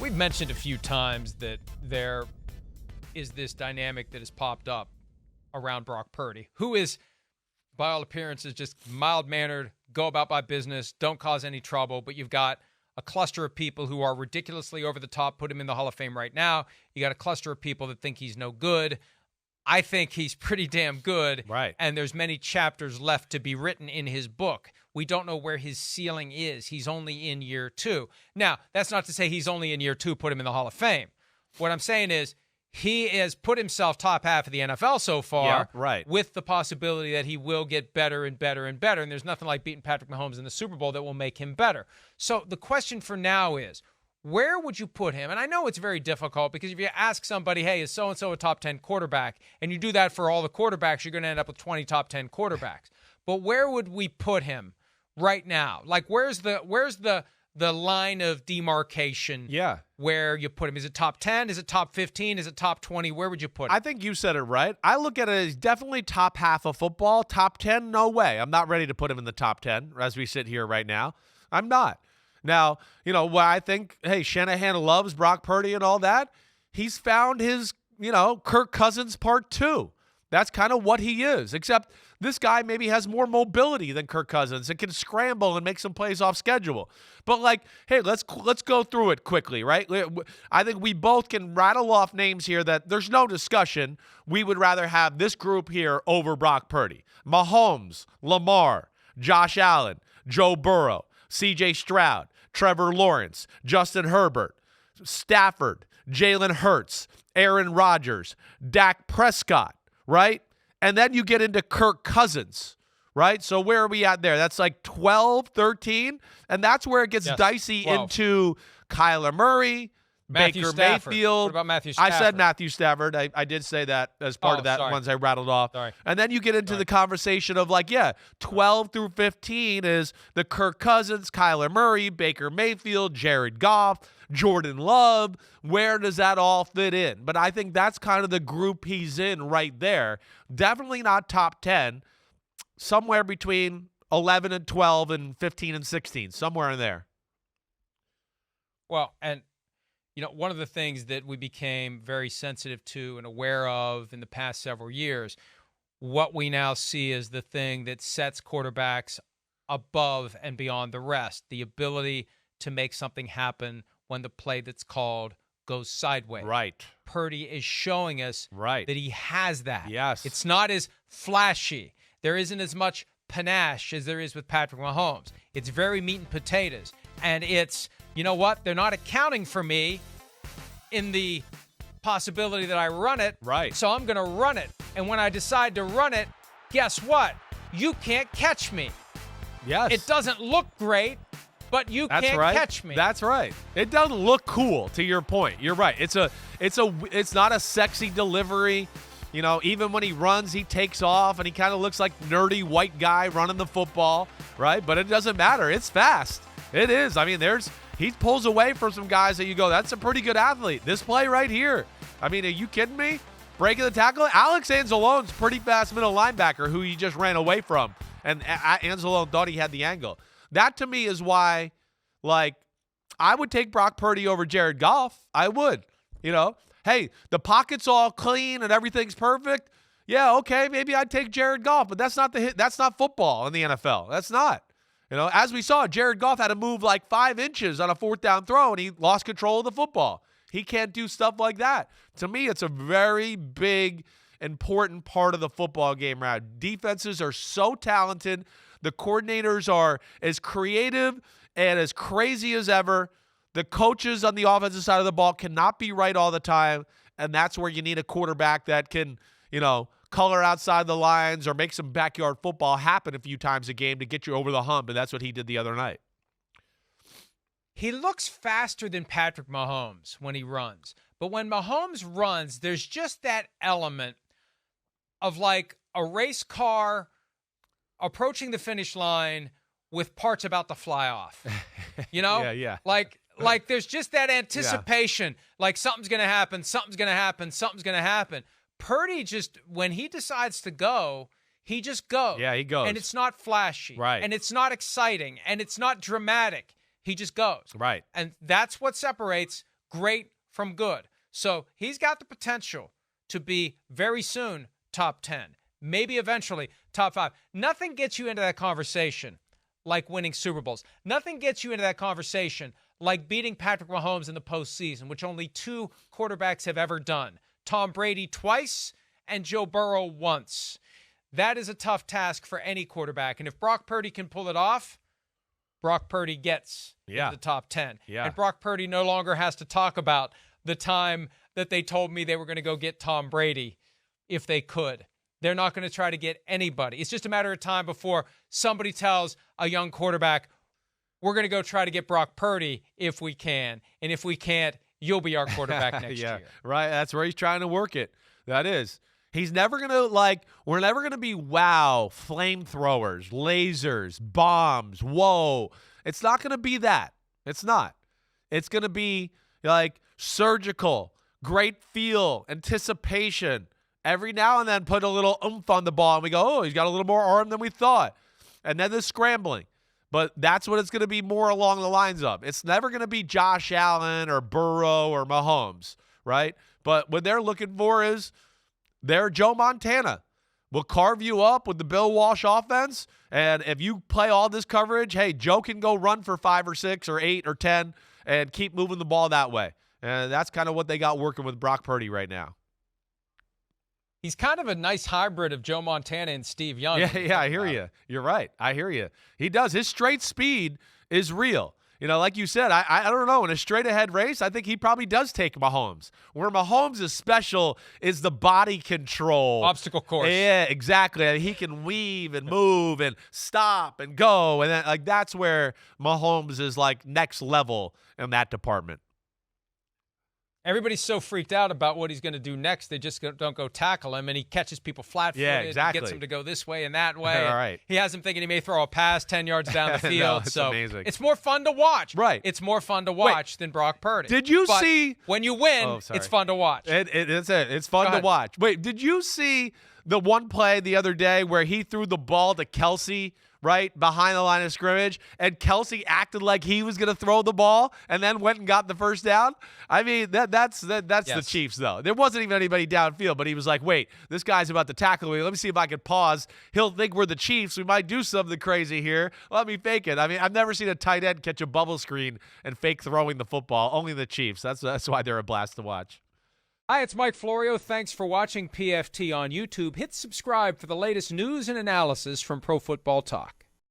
We've mentioned a few times that there is this dynamic that has popped up around Brock Purdy, who is, by all appearances, just mild-mannered, go about my business, don't cause any trouble, but you've got a cluster of people who are ridiculously over the top, put him in the Hall of Fame right now. You got a cluster of people that think he's no good. I think he's pretty damn good, right? And there's many chapters left to be written in his book. We don't know where his ceiling is. He's only in year 2. Now, that's not to say he's only in year 2, put him in the Hall of Fame. What I'm saying is he has put himself top half of the NFL so far, right, with the possibility that he will get better and better and better, and there's nothing like beating Patrick Mahomes in the Super Bowl that will make him better. So the question for now is, where would you put him? And I know it's very difficult because if you ask somebody, hey, is so-and-so a top 10 quarterback, and you do that for all the quarterbacks, you're going to end up with 20 top 10 quarterbacks. But where would we put him right now? Like, where's the line of demarcation? Yeah. Where you put him? Is it top 10? Is it top 15? Is it top 20? Where would you put him? I think you said it right. I look at it as definitely top half of football. Top 10, no way. I'm not ready to put him in the top 10 as we sit here right now. I'm not. Now, what I think, hey, Shanahan loves Brock Purdy and all that. He's found his, Kirk Cousins part 2. That's kind of what he is, except this guy maybe has more mobility than Kirk Cousins and can scramble and make some plays off schedule. But hey, let's go through it quickly, right? I think we both can rattle off names here that there's no discussion. We would rather have this group here over Brock Purdy. Mahomes, Lamar, Josh Allen, Joe Burrow, C.J. Stroud, Trevor Lawrence, Justin Herbert, Stafford, Jalen Hurts, Aaron Rodgers, Dak Prescott, right? And then you get into Kirk Cousins, right? So where are we at there? That's like 12, 13. And that's where it gets dicey 12. Into Kyler Murray, Baker Mayfield. What about Matthew Stafford? I said Matthew Stafford. I did say that as part of that ones I rattled off. Sorry. And then you get into the conversation of 12 through 15 is the Kirk Cousins, Kyler Murray, Baker Mayfield, Jared Goff, Jordan Love. Where does that all fit in? But I think that's kind of the group he's in right there. Definitely not top 10. Somewhere between 11 and 12 and 15 and 16. Somewhere in there. Well, and one of the things that we became very sensitive to and aware of in the past several years, what we now see is the thing that sets quarterbacks above and beyond the rest, the ability to make something happen when the play that's called goes sideways. Right. Purdy is showing us that he has that. Yes. It's not as flashy. There isn't as much panache as there is with Patrick Mahomes. It's very meat and potatoes. And it's, they're not accounting for me in the possibility that I run it. Right. So I'm going to run it. And when I decide to run it, guess what? You can't catch me. Yes. It doesn't look great, but you can't catch me. That's right. It doesn't look cool, to your point. You're right. It's not a sexy delivery. Even when he runs, he takes off, and he kind of looks like nerdy white guy running the football, right? But it doesn't matter. It's fast. It is. I mean, he pulls away from some guys that you go, that's a pretty good athlete. This play right here. I mean, are you kidding me? Breaking the tackle. Alex Anzalone's pretty fast middle linebacker who he just ran away from. And Anzalone thought he had the angle. That to me is why, I would take Brock Purdy over Jared Goff. I would. Hey, the pocket's all clean and everything's perfect. Yeah, okay, maybe I'd take Jared Goff, but that's not football in the NFL. That's not. As we saw, Jared Goff had to move 5 inches on a 4th down throw, and he lost control of the football. He can't do stuff like that. To me, it's a very big, important part of the football game, right? Defenses are so talented. The coordinators are as creative and as crazy as ever. The coaches on the offensive side of the ball cannot be right all the time, and that's where you need a quarterback that can, color outside the lines or make some backyard football happen a few times a game to get you over the hump, and that's what he did the other night. He looks faster than Patrick Mahomes when he runs. But when Mahomes runs, there's just that element of a race car approaching the finish line with parts about to fly off. Yeah. Like there's just that anticipation, something's going to happen, something's going to happen, something's going to happen. Purdy just, when he decides to go, he just goes. Yeah, he goes. And it's not flashy. Right. And it's not exciting. And it's not dramatic. He just goes. Right. And that's what separates great from good. So he's got the potential to be very soon top 10, maybe eventually top 5. Nothing gets you into that conversation like winning Super Bowls. Nothing gets you into that conversation like beating Patrick Mahomes in the postseason, which only 2 quarterbacks have ever done. Tom Brady twice and Joe Burrow once. That is a tough task for any quarterback. And if Brock Purdy can pull it off, Brock Purdy gets into the top 10. Yeah. And Brock Purdy no longer has to talk about the time that they told me they were going to go get Tom Brady if they could. They're not going to try to get anybody. It's just a matter of time before somebody tells a young quarterback, we're going to go try to get Brock Purdy if we can. And if we can't, you'll be our quarterback next year. Right. That's where he's trying to work it. That is. He's never going to, we're never going to be wow, flamethrowers, lasers, bombs, whoa. It's not going to be that. It's not. It's going to be surgical, great feel, anticipation. Every now and then put a little oomph on the ball, and we go, oh, he's got a little more arm than we thought. And then the scrambling. But that's what it's going to be more along the lines of. It's never going to be Josh Allen or Burrow or Mahomes, right? But what they're looking for is they're Joe Montana. We'll carve you up with the Bill Walsh offense, and if you play all this coverage, hey, Joe can go run for 5 or 6 or 8 or 10 and keep moving the ball that way. And that's kind of what they got working with Brock Purdy right now. He's kind of a nice hybrid of Joe Montana and Steve Young. Yeah, I hear you. You're right. I hear you. He does. His straight speed is real. Like you said, I don't know. In a straight-ahead race, I think he probably does take Mahomes. Where Mahomes is special is the body control. Obstacle course. Yeah, exactly. He can weave and move and stop and go. And then, that's where Mahomes is, next level in that department. Everybody's so freaked out about what he's going to do next, they just don't go tackle him, and he catches people flat-footed. Yeah, exactly. Gets him to go this way and that way. All right. He has him thinking he may throw a pass 10 yards down the field. No, it's so amazing. It's more fun to watch. Right. It's more fun to watch than Brock Purdy. Did you but see – when you win, it's fun to watch. It's fun to watch. Wait, did you see the one play the other day where he threw the ball to Kelsey – right behind the line of scrimmage, and Kelsey acted like he was going to throw the ball and then went and got the first down? I mean, that's the Chiefs, though. There wasn't even anybody downfield, but he was like, wait, this guy's about to tackle me. Let me see if I can pause. He'll think we're the Chiefs. We might do something crazy here. Let me fake it. I mean, I've never seen a tight end catch a bubble screen and fake throwing the football. Only the Chiefs. That's why they're a blast to watch. Hi, it's Mike Florio. Thanks for watching PFT on YouTube. Hit subscribe for the latest news and analysis from Pro Football Talk.